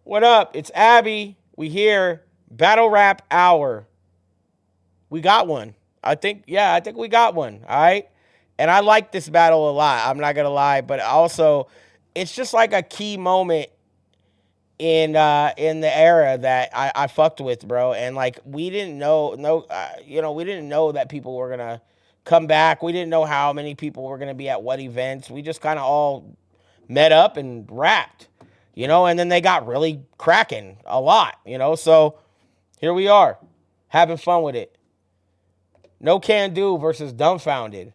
What up? It's Abby. We here. Battle rap hour. We got one. I think we got one. All right. And I like this battle a lot. I'm not gonna lie, but also, it's just like a key moment in the era that I fucked with, bro. And like we didn't know we didn't know that people were gonna come back. We didn't know how many people were gonna be at what events. We just kind of all met up and rapped, and then they got really cracking a lot, So here we are, having fun with it. No Can Do versus Dumbfounded.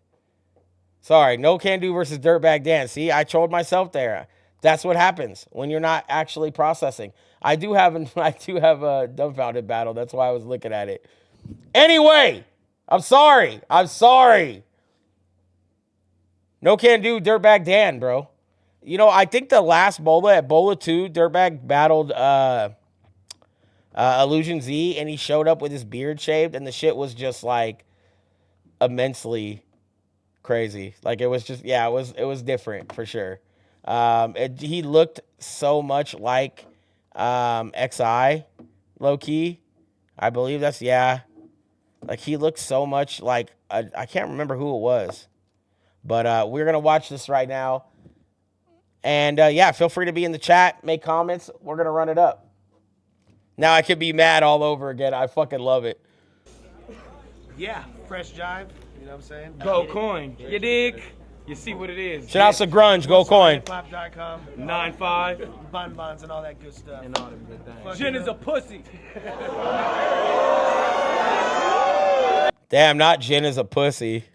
Sorry, No Can Do versus Dirtbag Dan. See, I trolled myself there. That's what happens when you're not actually processing. I do have a Dumbfounded battle. That's why I was looking at it. Anyway, I'm sorry. No Can Do, Dirtbag Dan, bro. I think the last Bola at Bola 2, Dirtbag battled Illusion Z, and he showed up with his beard shaved, and the shit was just like immensely crazy. Like it was just, it was different for sure. He looked so much like XI, low key. I believe that's Like he looked so much like I can't remember who it was, but we're gonna watch this right now. And feel free to be in the chat, make comments. We're gonna run it up. Now I could be mad all over again. I fucking love it. Yeah, fresh jive. You know what I'm saying? Go coin. You dig? You see what it is. Shout out to Grunge. Go coin. Hiphop.com. 9-5. Bonbons and all that good stuff. And all them good things. Jen is a pussy. Damn, not Jen is a pussy.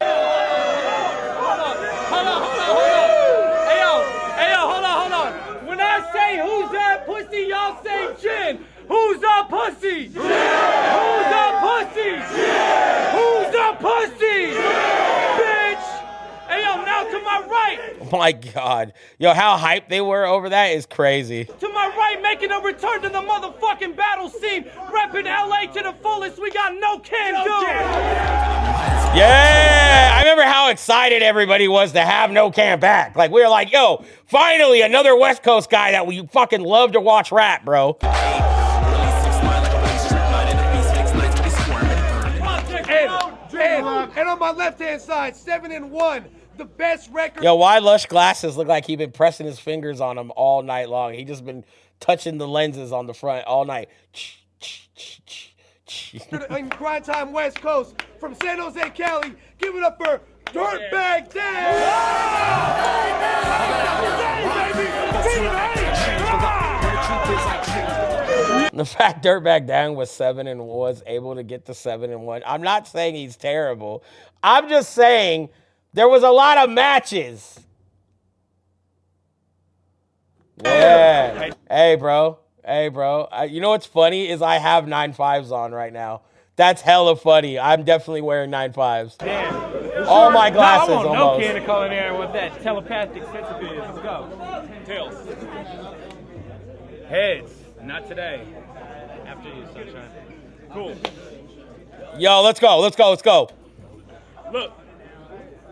Who's that pussy? Y'all say Jen. Who's a pussy? Jen. Who's a pussy? Jen. Who's a pussy? Jen. Bitch. Hey, yo, now to my right. Oh my God. Yo, how hyped they were over that is crazy. To my right, making a return to the motherfucking battle scene. Repping LA to the fullest. We got No Can Do. Yeah, I remember how excited everybody was to have No Can back. Like, we were like, yo, finally another West Coast guy that we fucking love to watch rap, bro. And on my left-hand side, 7-1, the best record. Yo, why Lush Glasses look like he been pressing his fingers on them all night long? He just been touching the lenses on the front all night. In Grind Time West Coast, from San Jose, Cali, give it up for Dirtbag Dan! The fact Dirtbag Dan was 7 and was able to get to 7-1. I'm not saying he's terrible. I'm just saying there was a lot of matches. Yeah. Hey, bro. You know what's funny is I have 9.5s on right now. That's hella funny. I'm definitely wearing 9.5s. Damn. All my glasses I want almost. No Can to call in there with that telepathic sense of it. Let's go. Tails. Heads. Not today. After you, sunshine. Cool. Yo, let's go. Look,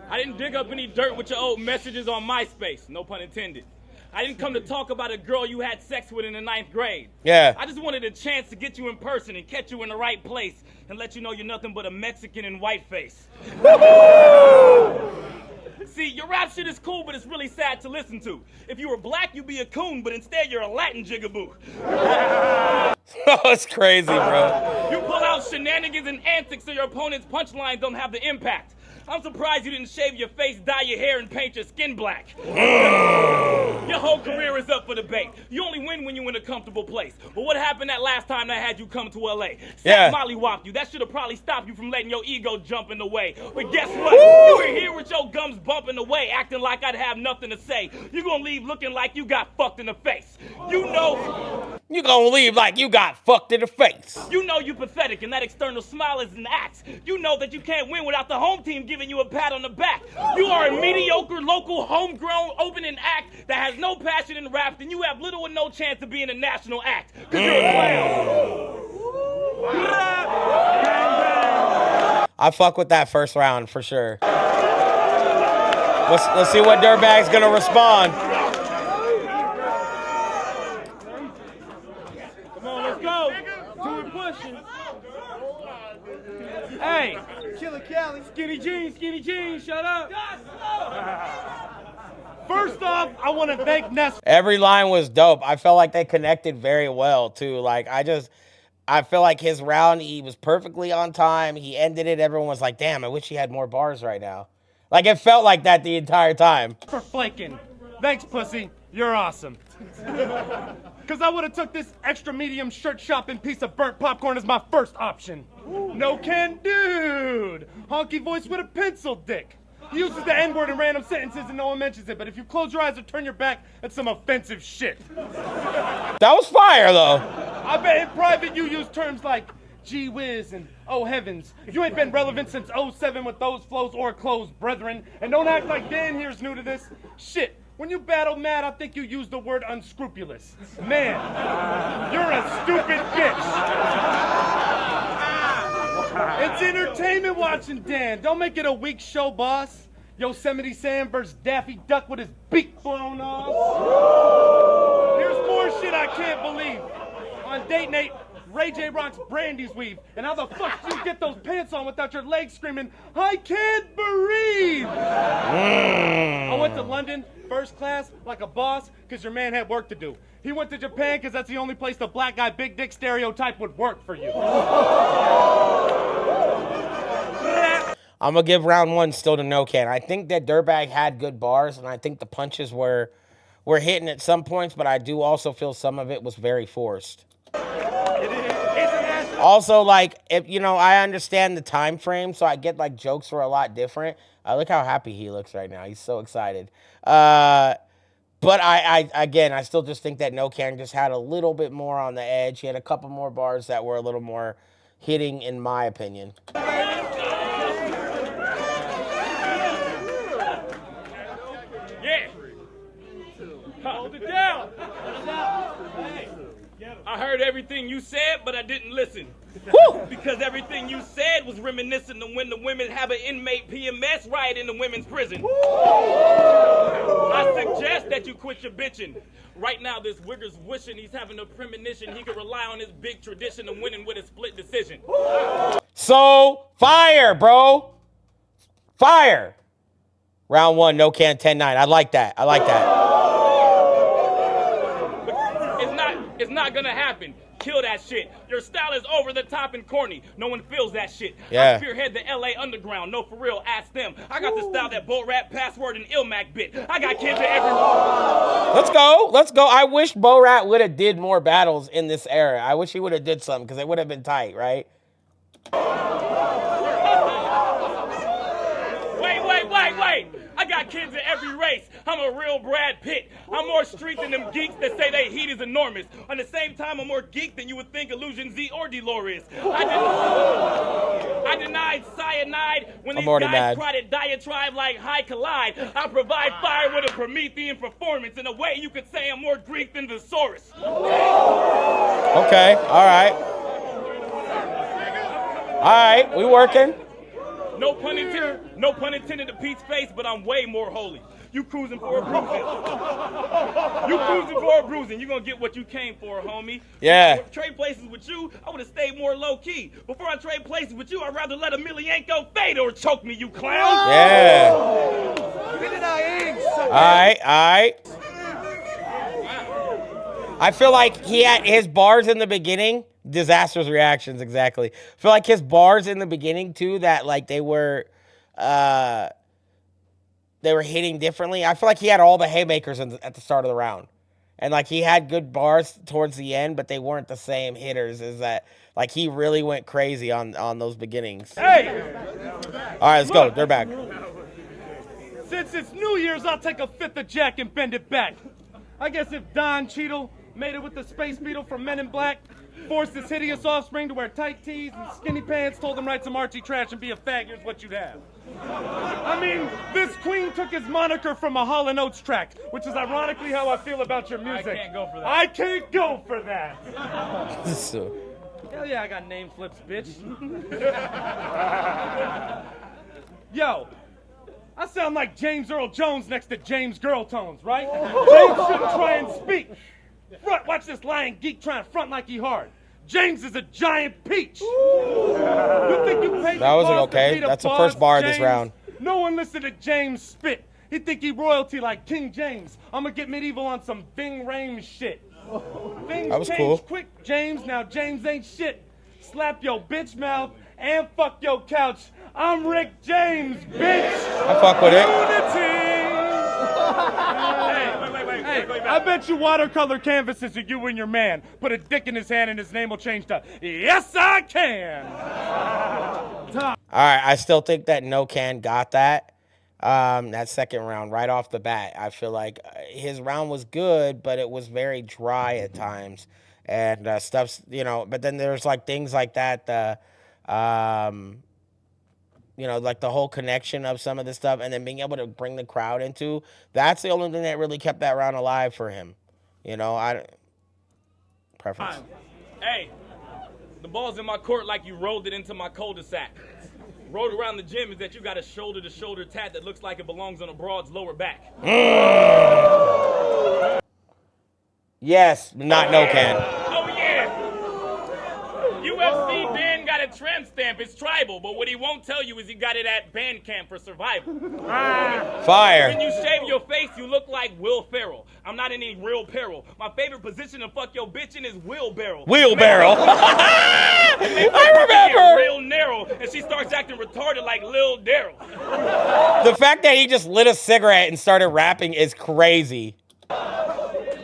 I didn't dig up any dirt with your old messages on MySpace. No pun intended. I didn't come to talk about a girl you had sex with in the 9th grade. Yeah. I just wanted a chance to get you in person and catch you in the right place and let you know you're nothing but a Mexican in whiteface. See, your rap shit is cool, but it's really sad to listen to. If you were black, you'd be a coon, but instead you're a Latin jigaboo. Oh, it's crazy, bro. You pull out shenanigans and antics so your opponent's punchlines don't have the impact. I'm surprised you didn't shave your face, dye your hair, and paint your skin black. Your whole career is up for debate. You only win when you're in a comfortable place. But what happened that last time I had you come to LA? Yeah. Mollywopped you. That should have probably stopped you from letting your ego jump in the way. But guess what? You were here with your gums bumping away, acting like I'd have nothing to say. You're gonna leave looking like you got fucked in the face. You know You gonna leave like you got fucked in the face. You know you pathetic, and that external smile is an act. You know that you can't win without the home team giving you a pat on the back. You are a mediocre, local, homegrown opening act that has no passion in rap, and you have little or no chance of being a national act. Because you're a clown. I fuck with that first round for sure. Let's see what Dirtbag's gonna respond. question. Hey, Killer Cali. skinny jeans, shut up. First off, I want to thank Ness. Every line was dope. I felt like they connected very well too. Like I feel like his round, he was perfectly on time. He ended it. Everyone was like, damn, I wish he had more bars right now. Like, it felt like that the entire time. For flaking. Thanks, pussy. You're awesome. Because I would have took this extra medium shirt shopping piece of burnt popcorn as my first option. No can dude. Honky voice with a pencil dick. He uses the N-word in random sentences and no one mentions it, but if you close your eyes or turn your back, that's some offensive shit. That was fire, though. I bet in private you use terms like gee whiz and oh heavens. You ain't been relevant since 07 with those flows or clothes, brethren. And don't act like Dan here's new to this. Shit, when you battle Matt, I think you used the word unscrupulous. Man, you're a stupid bitch. It's entertainment watching Dan. Don't make it a weak show, boss. Yosemite Sam versus Daffy Duck with his beak blown off. Here's more shit I can't believe. On date Nate, Ray J rocks Brandy's weave. And how the fuck do you get those pants on without your legs screaming, I can't breathe? I went to London, first class, like a boss, because your man had work to do. He went to Japan because that's the only place the black guy big dick stereotype would work for you. I'm going to give round one still to No Can. I think that Dirtbag had good bars, and I think the punches were hitting at some points, but I do also feel some of it was very forced. Also, like, if you know, I understand the time frame, so I get like jokes were a lot different. I look how happy he looks right now. He's so excited. But I still just think that No Can just had a little bit more on the edge. He had a couple more bars that were a little more hitting, in my opinion. Yeah. Hold it down. I heard everything you said, but I didn't listen. Woo! Because everything you said was reminiscent of when the women have an inmate PMS riot in the women's prison. I suggest that you quit your bitching. Right now, this wigger's wishing he's having a premonition he can rely on his big tradition of winning with a split decision. So, fire, bro. Fire. Round one, No Can 10-9. I like that. It's not gonna happen. Kill that shit. Your style is over the top and corny. No one feels that shit. Yeah. I spearhead the LA underground. No, for real, ask them. I got the style that Bull Rap, Password, and Ilmac bit. I got kids at every... Let's go. I wish Bo Rat would have did more battles in this era. I wish he would have did something, because it would have been tight, right? Wait. I got kids at every race. I'm a real Brad Pitt. I'm more street than them geeks that say they heat is enormous. On the same time, I'm more geek than you would think Illusion Z or Delorious. I denied cyanide when these guys tried to diatribe like High Collide. I provide fire with a Promethean performance. In a way, you could say I'm more Greek than Thesaurus. Okay, all right, we working. No pun intended to Pete's face, but I'm way more holy. You cruising for a bruising. You gonna get what you came for, homie. Yeah. Trade places with you, I would have stayed more low key. Before I trade places with you, I'd rather let Emelianenko fade or choke me, you clown. Yeah. All right. I feel like he had his bars in the beginning. Disastrous reactions, exactly. I feel like his bars in the beginning too, that like they were hitting differently. I feel like he had all the haymakers at the start of the round, and like he had good bars towards the end, but they weren't the same hitters as that. Like he really went crazy on those beginnings. Hey! All right, let's go. They're back. Since it's New Year's, I'll take a fifth of Jack and bend it back. I guess if Don Cheadle made it with the Space Beetle from Men in Black, forced his hideous offspring to wear tight tees and skinny pants, told him write some Archie trash and be a fag, here's what you'd have. I mean, this queen took his moniker from a Hall & Oates track, which is ironically how I feel about your music. I can't go for that. I can't go for that. So, Hell yeah, I got name flips, bitch. Yo, I sound like James Earl Jones next to James Girl Tones, right? James shouldn't try and speak. Front, watch this lying geek trying to front like he hard. James is a giant peach. You think you paid That was the cost okay. to be the That's the boss, first bar of this James? round. No one listened to James spit. He think he royalty like King James. I'ma get medieval on some Ving Rhames shit. Things That was change cool. quick, James. Now James ain't shit. Slap your bitch mouth and fuck your couch. I'm Rick James, bitch. I fuck with it. Hey, I bet you watercolor canvases are you and your man. Put a dick in his hand and his name will change to Yes I Can. All right, I still think that No Can got that. That second round right off the bat. I feel like his round was good, but it was very dry at times. And stuff's, but then there's like things like that, like the whole connection of some of this stuff and then being able to bring the crowd into, that's the only thing that really kept that round alive for him. Preference. Hey, the ball's in my court like you rolled it into my cul-de-sac. Rolled around the gym is that you got a shoulder-to-shoulder tat that looks like it belongs on a broad's lower back. Yes, not No Can. Oh, yeah. UFC Dan got a tramp stamp. It's tribal, but what he won't tell you is he got it at band camp for survival. Fire. When you shave your face, you look like Will Ferrell. I'm not in any real peril. My favorite position to fuck your bitch in is wheelbarrow. Wheelbarrow. I remember. Real narrow, and she starts acting retarded like Lil Daryl. The fact that he just lit a cigarette and started rapping is crazy.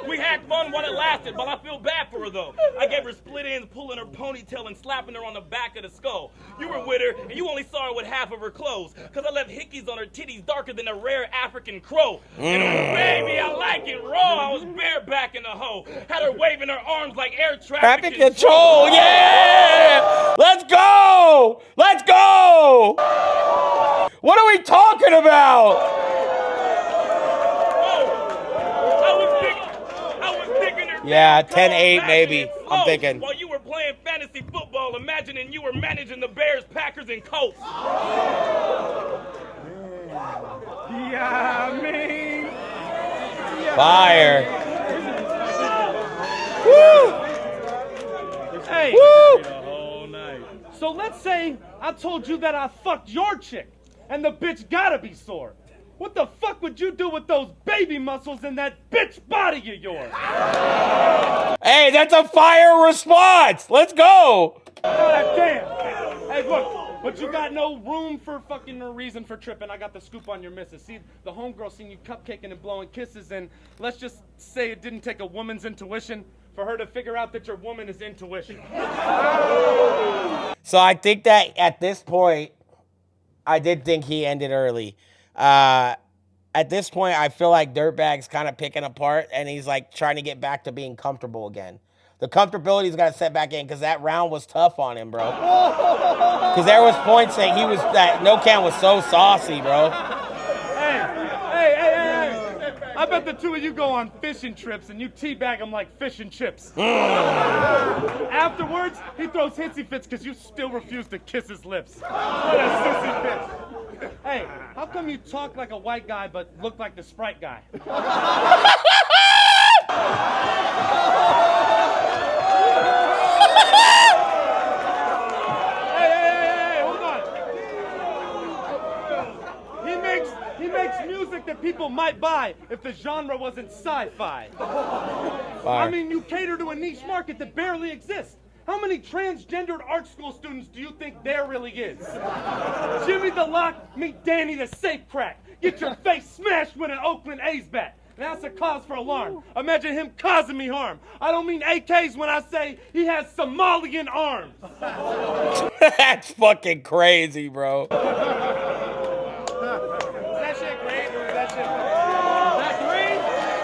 We had fun while it lasted, but I feel bad for her though. I gave her split ends, pulling her ponytail and slapping her on the back of the skull. You were with her, and you only saw her with half of her clothes, cause I left hickeys on her titties darker than a rare African crow. And oh, baby, I like it raw. I was bareback in the hoe. Had her waving her arms like air traffic control, yeah! Let's go! Let's go! What are we talking about? Yeah, 10-8 maybe, I'm thinking. While you were playing fantasy football, imagining you were managing the Bears, Packers, and Colts. Yeah, man. Fire. Woo! Hey. Woo! So let's say I told you that I fucked your chick, and the bitch gotta be sore. What the fuck would you do with those baby muscles in that bitch body of yours? Hey, that's a fire response. Let's go. God damn. Hey, look, but you got no room for fucking no reason for tripping. I got the scoop on your missus. See, the homegirl seen you cupcaking and blowing kisses, and let's just say it didn't take a woman's intuition for her to figure out that your woman is intuition. So I think that at this point, I did think he ended early. At this point, I feel like Dirtbag's kind of picking apart, and he's like trying to get back to being comfortable again. The comfortability's got to set back in because that round was tough on him, bro. Because there was points that No Can was so saucy, bro. Hey. I bet the two of you go on fishing trips and you teabag them like fish and chips. Afterwards, he throws hissy fits because you still refuse to kiss his lips. What a sissy bitch. Hey, how come you talk like a white guy but look like the Sprite guy? Hey, hold on. He makes music that people might buy if the genre wasn't sci-fi. I mean, you cater to a niche market that barely exists. How many transgendered art school students do you think there really is? Jimmy the Lock, meet Danny the Safe Crack. Get your face smashed with an Oakland A's bat. That's a cause for alarm. Imagine him causing me harm. I don't mean AKs when I say he has Somalian arms. That's fucking crazy, bro. That shit great, or is that shit that three?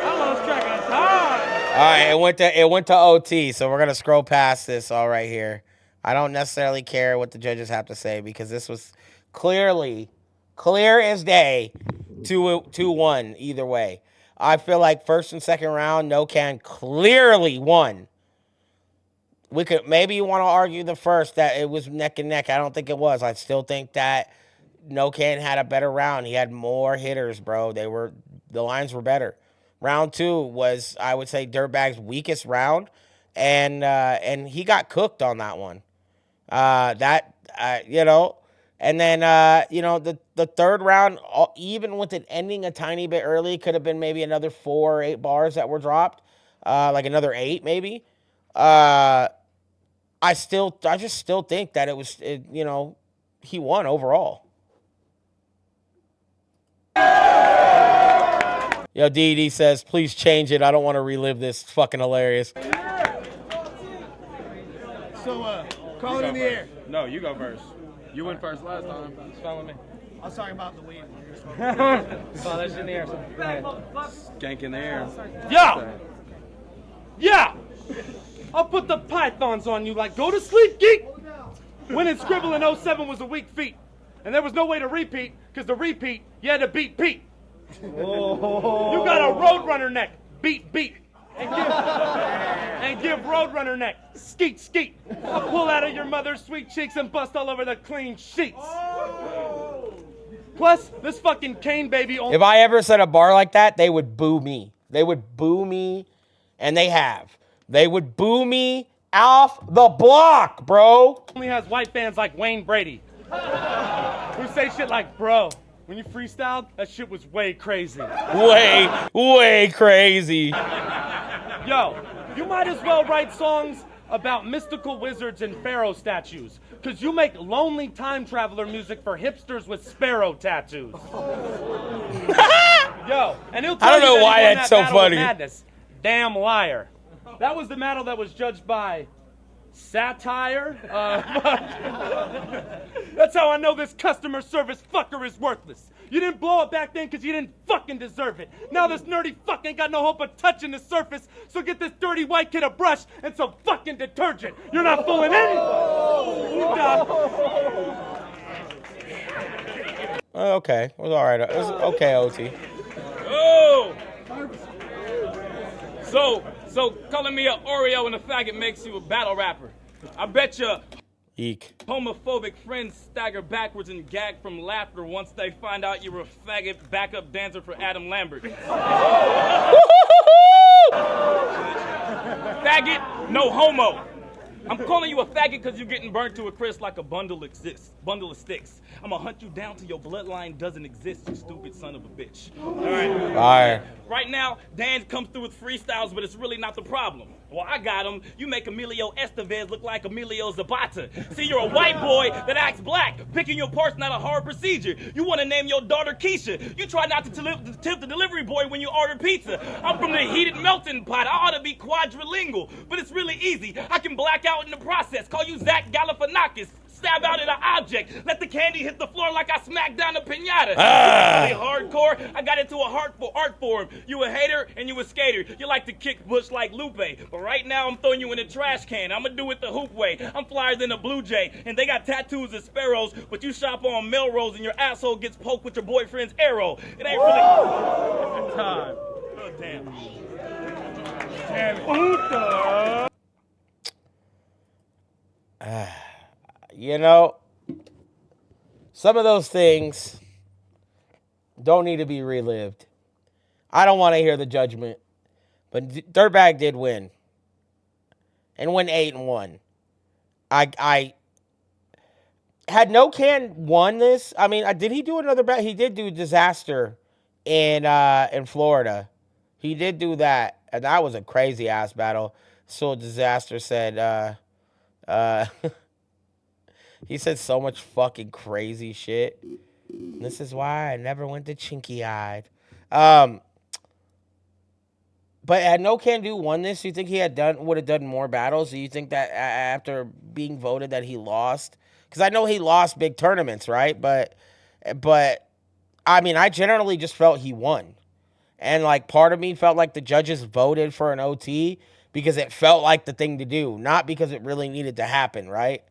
I lost track of time. All right, it went to OT, so we're gonna scroll past this all right here. I don't necessarily care what the judges have to say because this was clear as day, 2-1 either way. I feel like first and second round, No Can clearly won. We could maybe want to argue the first that it was neck and neck. I don't think it was. I still think that No Can had a better round. He had more hitters, bro. The lines were better. Round two was, I would say, Dirtbag's weakest round. and he got cooked on that one. You know, and then you know, the third round, even with it ending a tiny bit early, could have been maybe another 4 or 8 bars that were dropped, like another 8 maybe. I just still think that you know, he won overall. Yo, DD says, please change it. I don't want to relive this. It's fucking hilarious. So, call it in the air. No, you go first. You went first last time. It's fine with me. I was talking about the weed. Oh, that's in the air. So go ahead. Skank in the air. Yo! Yeah! I'll put the pythons on you like go to sleep, geek! Winning Scribble in 07 was a weak feat. And there was no way to repeat, because to repeat, you had to beat Pete. Oh. You got a Roadrunner neck. Beat. And give Roadrunner neck. Skeet. I'll pull out of your mother's sweet cheeks and bust all over the clean sheets. Plus, this fucking Kane baby only... If I ever said a bar like that, they would boo me. They would boo me, and they have. They would boo me off the block, bro. Only has white fans like Wayne Brady. Who say shit like, bro, when you freestyled, that shit was way crazy. Way crazy. Yo, you might as well write songs about mystical wizards and pharaoh statues, because you make lonely time traveler music for hipsters with sparrow tattoos. Yo, and he'll tell I don't know you that why he won that's that so battle of funny. Madness. Damn liar. That was the battle that was judged by satire. That's how I know this customer service fucker is worthless. You didn't blow it back then because you didn't fucking deserve it. Now this nerdy fuck ain't got no hope of touching the surface, so get this dirty white kid a brush and some fucking detergent. You're not fooling anybody. You done. Okay, it was all right. It was okay, OT. Oh! So calling me an Oreo and a faggot makes you a battle rapper. I bet you Eek. homophobic friends stagger backwards and gag from laughter once they find out you're a faggot backup dancer for Adam Lambert. Faggot, no homo. I'm calling you a faggot because you're getting burnt to a crisp like a bundle of sticks. I'm gonna hunt you down till your bloodline doesn't exist, you stupid son of a bitch. All right. Fire. Right now, Dan comes through with freestyles, but it's really not the problem. Well, I got him. You make Emilio Estevez look like Emilio Zapata. See, you're a white boy that acts black. Picking your part's not a hard procedure. You want to name your daughter Keisha. You try not to tip the delivery boy when you order pizza. I'm from the heated melting pot. I ought to be quadrilingual, but it's really easy. I can black out in the process. Call you Zach Galifianakis. Stab out at an object. Let the candy hit the floor like I smacked down a pinata. Really hardcore. I got into a art form. You a hater and you a skater. You like to kick bush like Lupe. But right now I'm throwing you in a trash can. I'ma do it the hoop way. I'm flyer than a blue jay. And they got tattoos as sparrows. But you shop on Melrose and your asshole gets poked with your boyfriend's arrow. It ain't really time. Oh, damn. Damn. You know, some of those things don't need to be relived. I don't want to hear the judgment, but Dirtbag did win, and win 8-1. I had No Can won this. I mean, did he do another battle? He did do Disaster in Florida. He did do that, and that was a crazy ass battle. So Disaster said, he said so much fucking crazy shit. This is why I never went to Chinky Eyed. But had No Can Do won this, do you think he would have done more battles? Do you think that after being voted that he lost? Because I know he lost big tournaments, right? But I mean, I generally just felt he won. And like part of me felt like the judges voted for an OT because it felt like the thing to do, not because it really needed to happen, right?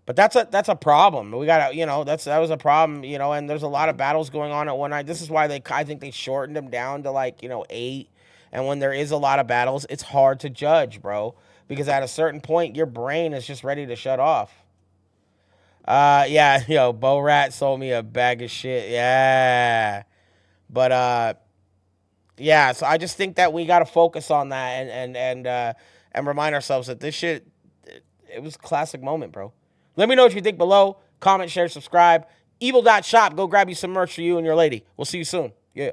But that's a problem. We gotta, that was a problem, and there's a lot of battles going on at one night. This is why I think they shortened them down to 8. And when there is a lot of battles, it's hard to judge, bro, because at a certain point, your brain is just ready to shut off. Yeah, Bo Rat sold me a bag of shit. Yeah. But, Yeah, so I just think that we got to focus on that and remind ourselves that this shit, it was a classic moment, bro. Let me know what you think below. Comment, share, subscribe. Evill.shop. Go grab you some merch for you and your lady. We'll see you soon. Yeah.